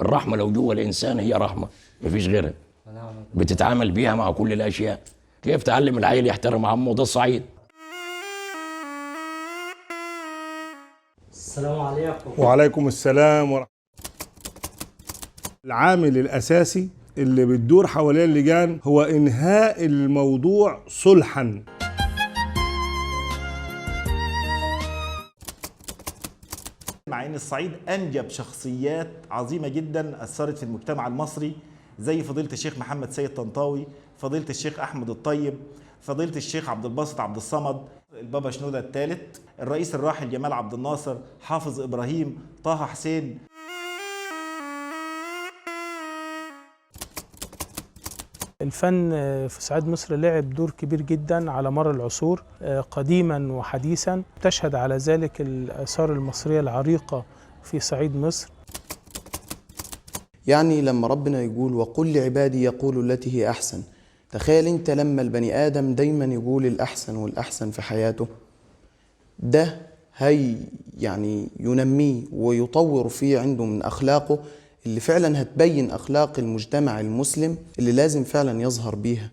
الرحمة لو جوه الإنسان هي رحمة، مفيش غيرها، بتتعامل بيها مع كل الأشياء. كيف تعلم العيل يحترم عمه؟ ده الصعيد. السلام عليكم. وعليكم السلام ورحمة. العامل الأساسي اللي بتدور حوالين اللجان هو إنهاء الموضوع صلحا. مع ان الصعيد انجب شخصيات عظيمه جدا اثرت في المجتمع المصري، زي فضيله الشيخ محمد سيد طنطاوي، فضيله الشيخ احمد الطيب، فضيله الشيخ عبد الباسط عبد الصمد، البابا شنودة الثالث، الرئيس الراحل جمال عبد الناصر، حافظ ابراهيم، طه حسين. الفن في صعيد مصر لعب دور كبير جدا على مر العصور قديما وحديثا، تشهد على ذلك الآثار المصرية العريقة في صعيد مصر. يعني لما ربنا يقول وقل لعبادي يقولوا التي هي أحسن، تخيل انت لما البني آدم دايما يقول الأحسن والأحسن في حياته، ده هي يعني ينميه ويطور فيه عنده من أخلاقه اللي فعلا هتبين أخلاق المجتمع المسلم اللي لازم فعلا يظهر بيها.